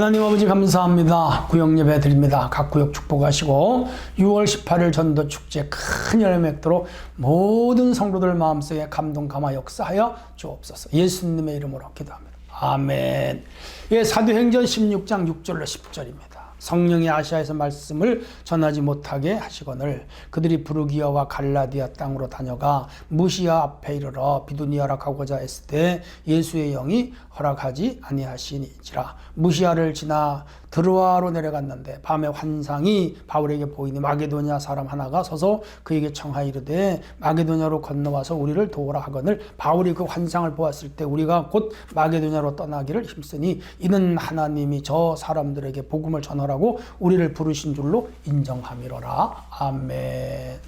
하나님 아버지 감사합니다. 구역 예배 드립니다. 각 구역 축복하시고 6월 18일 전도 축제 큰 열매 맺도록 모든 성도들 마음속에 감동 감화 역사하여 주옵소서. 예수님의 이름으로 기도합니다. 아멘. 예, 사도행전 16장 6절로 10절입니다. 성령이 아시아에서 말씀을 전하지 못하게 하시거늘 그들이 부르기아와 갈라디아 땅으로 다녀가 무시아 앞에 이르러 비두니아라 가고자 했을 때 예수의 영이 허락하지 아니하시니지라. 무시아를 지나 드로아로 내려갔는데 밤에 환상이 바울에게 보이니 마게도냐 사람 하나가 서서 그에게 청하여 이르되 마게도냐로 건너와서 우리를 도우라 하거늘 바울이 그 환상을 보았을 때 우리가 곧 마게도냐로 떠나기를 힘쓰니 이는 하나님이 저 사람들에게 복음을 전하라고 우리를 부르신 줄로 인정함이로라. 아멘.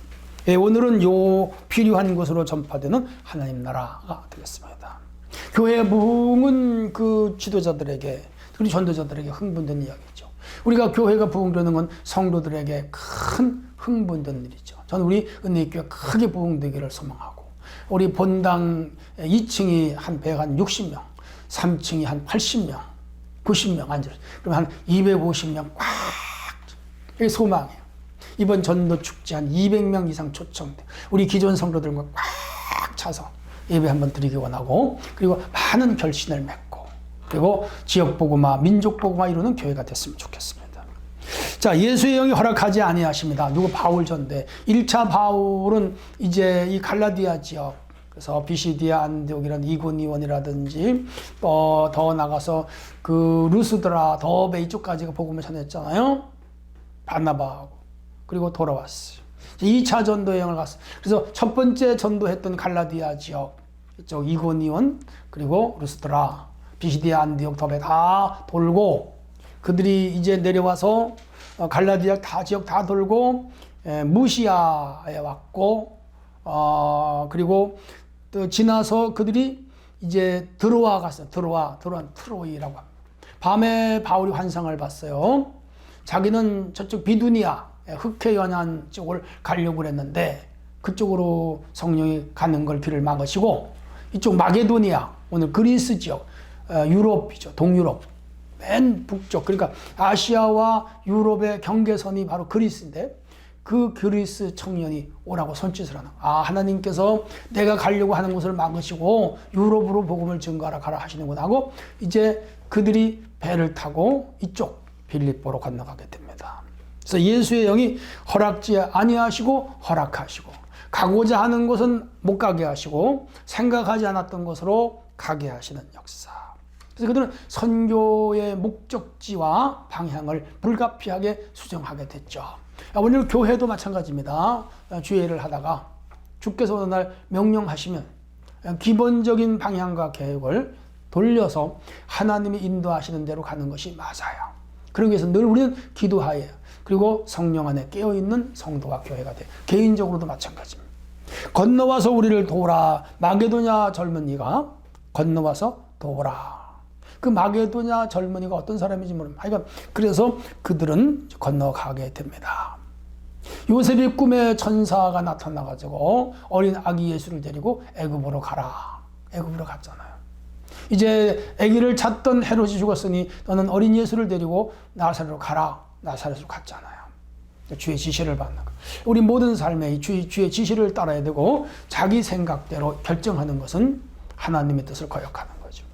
예, 오늘은 요 필요한 곳으로 전파되는 하나님 나라가 되겠습니다. 교회 부흥은 그 지도자들에게, 우리 전도자들에게 흥분된 이야기죠. 우리가 교회가 부흥되는 건 성도들에게 큰 흥분된 일이죠. 저는 우리 은혜교회 크게 부흥되기를 소망하고, 우리 본당 2층이 한 160명, 3층이 한 80명, 90명 앉아요. 그럼 한 250명 꽉, 이게 소망이에요. 이번 전도 축제 한 200명 이상 초청돼. 우리 기존 성도들과 꽉 차서 예배 한번 드리기 원하고, 그리고 많은 결신을 맺고, 그리고 지역복음화, 민족복음화 이루는 교회가 됐으면 좋겠습니다. 자, 예수의 영이 허락하지 아니하십니다. 누구? 바울 전대. 1차 바울은 이제 이 갈라디아 지역, 그래서 비시디아, 안디옥이라는 이고니온이라든지 더 나가서 그 루스드라, 더베 이쪽까지가 복음을 전했잖아요. 바나바하고. 그리고 돌아왔어요. 2차 전도 여행을 갔어요. 그래서 첫 번째 전도했던 갈라디아 지역, 이쪽 이고니온, 그리고 루스드라, 비시디아, 안디옥, 더베 다 돌고, 그들이 이제 내려와서 갈라디아 다 지역 다 돌고 무시아에 왔고, 그리고 또 지나서 그들이 이제 드로아 갔어요. 트로이라고 합니다. 밤에 바울이 환상을 봤어요. 자기는 저쪽 비두니아, 흑해 연안 쪽을 가려고 했는데 그쪽으로 성령이 가는 걸 길을 막으시고, 이쪽 마게도니아, 오늘 그리스 지역, 유럽이죠. 동유럽. 맨 북쪽. 그러니까 아시아와 유럽의 경계선이 바로 그리스인데, 그 그리스 청년이 오라고 손짓을 하는. 하나님께서 내가 가려고 하는 곳을 막으시고 유럽으로 복음을 증거하라 가라 하시는구나 하고, 이제 그들이 배를 타고 이쪽 빌립보로 건너가게 됩니다. 그래서 예수의 영이 허락지 아니하시고 허락하시고, 가고자 하는 곳은 못 가게 하시고 생각하지 않았던 곳으로 가게 하시는 역사. 그래서 그들은 선교의 목적지와 방향을 불가피하게 수정하게 됐죠. 오늘 교회도 마찬가지입니다. 주일을 하다가 주께서 어느 날 명령하시면 기본적인 방향과 계획을 돌려서 하나님이 인도하시는 대로 가는 것이 맞아요. 그러기 위해서 늘 우리는 기도하여야, 그리고 성령 안에 깨어있는 성도와 교회가 돼요. 개인적으로도 마찬가지입니다. 건너와서 우리를 도우라. 마게도냐 젊은이가 건너와서 도우라. 그 마게도냐 젊은이가 어떤 사람인지 모릅니다. 그래서 그들은 건너가게 됩니다. 요셉이 꿈에 천사가 나타나가지고 어린 아기 예수를 데리고 애굽으로 가라. 애굽으로 갔잖아요. 이제 아기를 찾던 헤롯이 죽었으니 너는 어린 예수를 데리고 나사렛으로 가라. 나사렛으로 갔잖아요. 주의 지시를 받는 거. 우리 모든 삶에 주의 지시를 따라야 되고, 자기 생각대로 결정하는 것은 하나님의 뜻을 거역하는 거죠.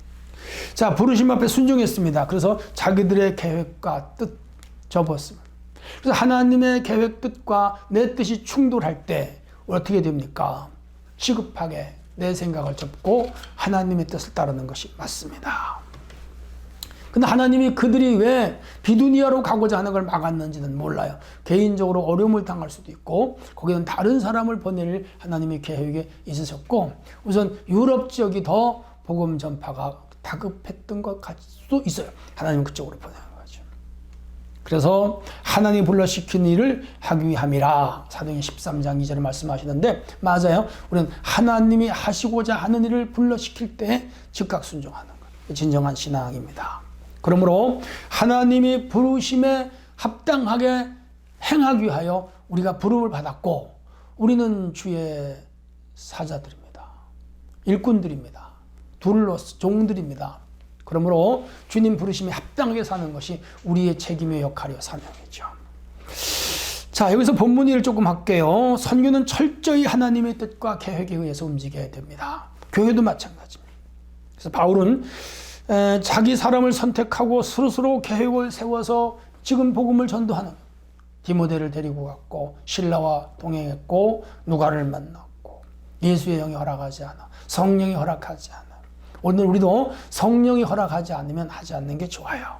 자, 부르심 앞에 순종했습니다. 그래서 자기들의 계획과 뜻 접었습니다. 그래서 하나님의 계획 뜻과 내 뜻이 충돌할 때 어떻게 됩니까? 시급하게 내 생각을 접고 하나님의 뜻을 따르는 것이 맞습니다. 근데 하나님이 그들이 왜 비두니아로 가고자 하는 걸 막았는지는 몰라요. 개인적으로 어려움을 당할 수도 있고, 거기는 다른 사람을 보낼 하나님의 계획에 있으셨고, 우선 유럽 지역이 더 복음 전파가 다급했던 것 같을 수도 있어요. 하나님은 그쪽으로 보내는 거죠. 그래서 하나님이 불러시킨 일을 하기 위함이라 사도행전 13장 2절에 말씀하시는데, 맞아요. 우리는 하나님이 하시고자 하는 일을 불러시킬 때 즉각 순종하는 것, 진정한 신앙입니다. 그러므로 하나님이 부르심에 합당하게 행하기 위하여 우리가 부름을 받았고, 우리는 주의 사자들입니다. 일꾼들입니다. 둘로스 종들입니다. 그러므로 주님 부르심에 합당하게 사는 것이 우리의 책임의 역할이요 사명이죠. 자, 여기서 본문 일을 조금 할게요. 선교는 철저히 하나님의 뜻과 계획에 의해서 움직여야 됩니다. 교회도 마찬가지입니다. 그래서 바울은 자기 사람을 선택하고 스스로 계획을 세워서 지금 복음을 전도하는 디모데를 데리고 갔고 신라와 동행했고 누가를 만났고 예수의 영이 허락하지 않아 성령이 허락하지 않아 오늘 우리도 성령이 허락하지 않으면 하지 않는 게 좋아요.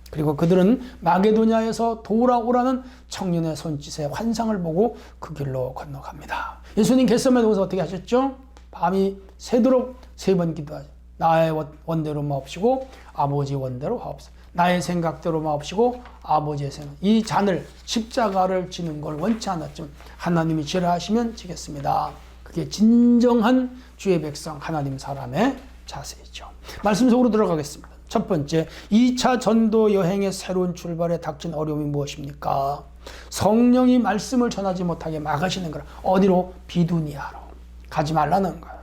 그리고 그들은 마게도냐에서 돌아오라는 청년의 손짓의 환상을 보고 그 길로 건너갑니다. 예수님 겟세마네 에서 어떻게 하셨죠? 밤이 새도록 3번 기도하죠. 나의 원대로 마옵시고 아버지 원대로 하옵소서. 나의 생각대로 마옵시고 아버지의 생각. 이 잔을 십자가를 지는 걸 원치 않았지만 하나님이 지라 하시면 지겠습니다. 그게 진정한 주의 백성 하나님 사람의 자세이죠. 말씀 속으로 들어가겠습니다. 첫 번째, 2차 전도 여행의 새로운 출발에 닥친 어려움이 무엇입니까? 성령이 말씀을 전하지 못하게 막으시는 거라. 어디로? 비두니아로. 가지 말라는 거예요.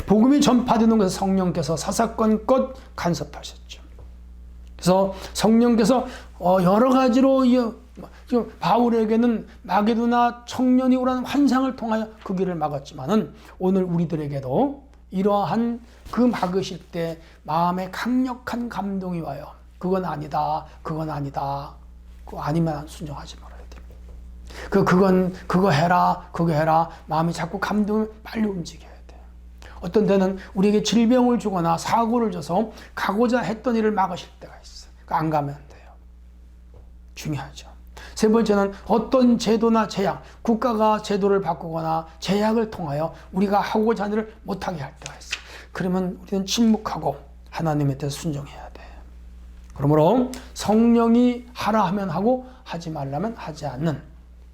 복음이 전파되는 것에 성령께서 사사건껏 간섭하셨죠. 그래서 성령께서 여러 가지로 지금 바울에게는 마게도나 청년이 오라는 환상을 통하여 그 길을 막았지만은 오늘 우리들에게도 이러한 그 막으실 때 마음에 강력한 감동이 와요. 그건 아니다. 그건 아니다. 그거 아니면 순종하지 말아야 됩니다. 그거 해라. 그거 해라. 마음이 자꾸 감동이 빨리 움직여야 돼. 어떤 때는 우리에게 질병을 주거나 사고를 줘서 가고자 했던 일을 막으실 때가 있어요. 안 가면 안 돼요. 중요하죠. 세 번째는 어떤 제도나 제약, 국가가 제도를 바꾸거나 제약을 통하여 우리가 하고자 하는 일을 못하게 할 때가 있어요. 그러면 우리는 침묵하고 하나님의 뜻에 순종해야 돼. 그러므로 성령이 하라 하면 하고 하지 말라면 하지 않는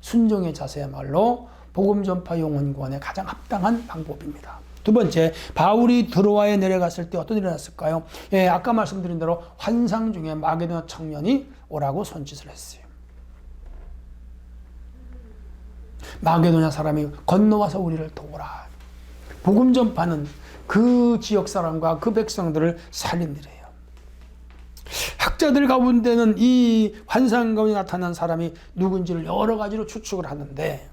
순종의 자세야말로 복음 전파 영혼구원에 가장 합당한 방법입니다. 두 번째, 바울이 드로아에 내려갔을 때 어떤 일이 일어났을까요? 아까 말씀드린 대로 환상 중에 마게도나 청년이 오라고 손짓을 했어요. 마게도냐 사람이 건너와서 우리를 도우라. 복음 전파는 그 지역 사람과 그 백성들을 살린 일이에요. 학자들 가운데는 이 환상 가운데 나타난 사람이 누군지를 여러 가지로 추측을 하는데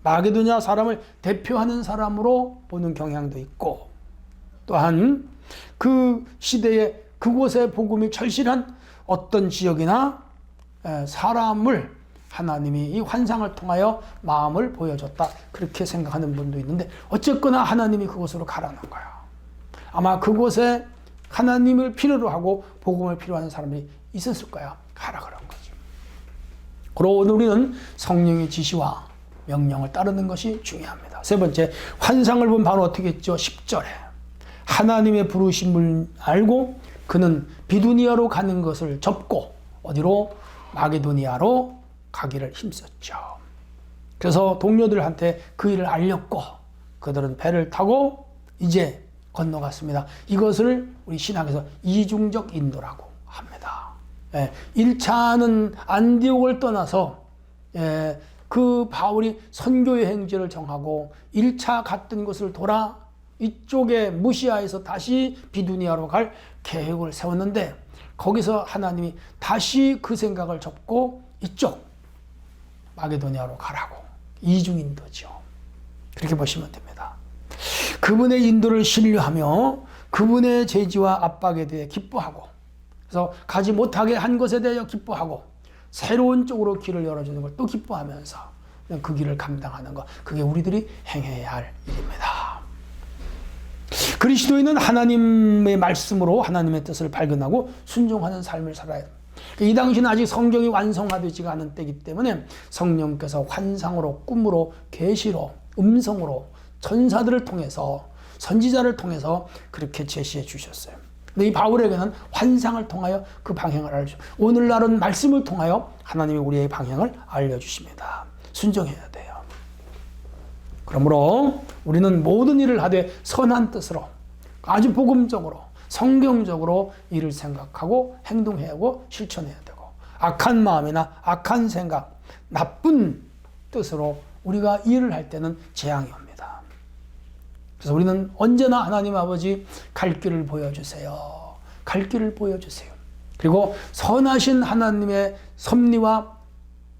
마게도냐 사람을 대표하는 사람으로 보는 경향도 있고 또한 그 시대에 그곳에 복음이 절실한 어떤 지역이나 사람을 하나님이 이 환상을 통하여 마음을 보여줬다. 그렇게 생각하는 분도 있는데 어쨌거나 하나님이 그곳으로 가라는 거야. 아마 그곳에 하나님을 필요로 하고 복음을 필요하는 사람이 있었을 거야. 가라 그런 거죠. 그리고 오늘 우리는 성령의 지시와 명령을 따르는 것이 중요합니다. 세 번째, 환상을 보면 바로 어떻게 했죠? 10절에 하나님의 부르심을 알고 그는 비두니아로 가는 것을 접고 어디로? 마게도니아로 가기를 힘썼죠. 그래서 동료들한테 그 일을 알렸고 그들은 배를 타고 이제 건너갔습니다. 이것을 우리 신학에서 이중적 인도라고 합니다. 1차는 안디옥을 떠나서 그 바울이 선교 여행지를 정하고 1차 갔던 곳을 돌아 이쪽에 무시아에서 다시 비두니아로 갈 계획을 세웠는데 거기서 하나님이 다시 그 생각을 접고 이쪽 마게도니아로 가라고. 이중인도죠. 그렇게 보시면 됩니다. 그분의 인도를 신뢰하며 그분의 제지와 압박에 대해 기뻐하고 그래서 가지 못하게 한 것에 대하여 기뻐하고 새로운 쪽으로 길을 열어주는 걸 또 기뻐하면서 그 길을 감당하는 것, 그게 우리들이 행해야 할 일입니다. 그리스도인은 하나님의 말씀으로 하나님의 뜻을 발견하고 순종하는 삶을 살아야 됩니다. 이 당시는 아직 성경이 완성화되지가 않은 때이기 때문에 성령께서 환상으로, 꿈으로, 계시로, 음성으로 전사들을 통해서 선지자를 통해서 그렇게 제시해 주셨어요. 근데 이 바울에게는 환상을 통하여 그 방향을 알려주죠. 오늘날은 말씀을 통하여 하나님이 우리의 방향을 알려주십니다. 순종해야 돼요. 그러므로 우리는 모든 일을 하되 선한 뜻으로 아주 복음적으로 성경적으로 일을 생각하고 행동해야 하고 실천해야 되고 악한 마음이나 악한 생각, 나쁜 뜻으로 우리가 일을 할 때는 재앙이 옵니다. 그래서 우리는 언제나 하나님 아버지 갈 길을 보여주세요. 갈 길을 보여주세요. 그리고 선하신 하나님의 섭리와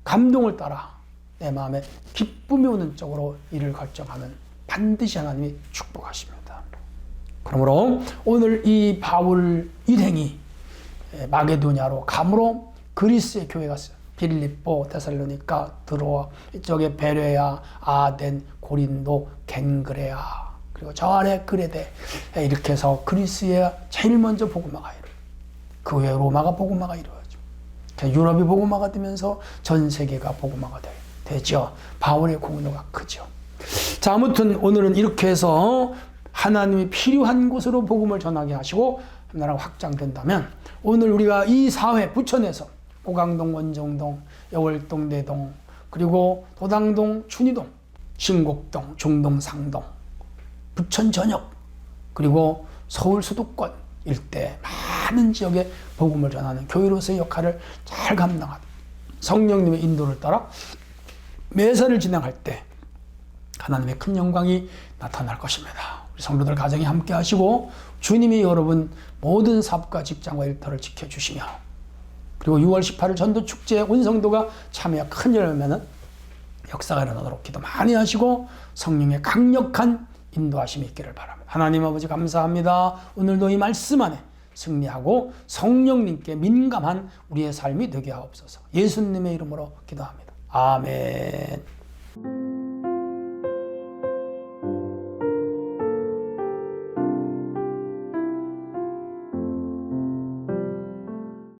감동을 따라 내 마음에 기쁨이 오는 쪽으로 일을 결정하면 반드시 하나님이 축복하십니다. 그러므로 오늘 이 바울 일행이 마게도냐로 감으로 그리스의 교회가 있어요. 빌립보, 데살로니가, 드로아, 이쪽에 베레아, 아덴, 고린도, 겐그레아, 그리고 저 아래 그레데, 이렇게 해서 그리스에 제일 먼저 복음화가 이루어요. 그 후에 로마가 복음화가 이루어져. 유럽이 복음화가 되면서 전 세계가 복음화가 되죠. 바울의 공로가 크죠. 자, 아무튼 오늘은 이렇게 해서 하나님이 필요한 곳으로 복음을 전하게 하시고 나라가 확장된다면 오늘 우리가 이 사회 부천에서 고강동, 원정동, 여월동, 내동, 그리고 도당동, 춘희동, 신곡동, 중동, 상동, 부천 전역, 그리고 서울 수도권 일대 많은 지역에 복음을 전하는 교회로서의 역할을 잘 감당하다. 성령님의 인도를 따라 매사를 진행할 때 하나님의 큰 영광이 나타날 것입니다. 우리 성도들 가정이 함께 하시고 주님이 여러분 모든 사업과 직장과 일터를 지켜주시며 그리고 6월 18일 전도축제에 온 성도가 참여 큰 열매는 역사가 일어나도록 기도 많이 하시고 성령의 강력한 인도하심이 있기를 바랍니다. 하나님 아버지 감사합니다. 오늘도 이 말씀 안에 승리하고 성령님께 민감한 우리의 삶이 되게 하옵소서. 예수님의 이름으로 기도합니다. 아멘.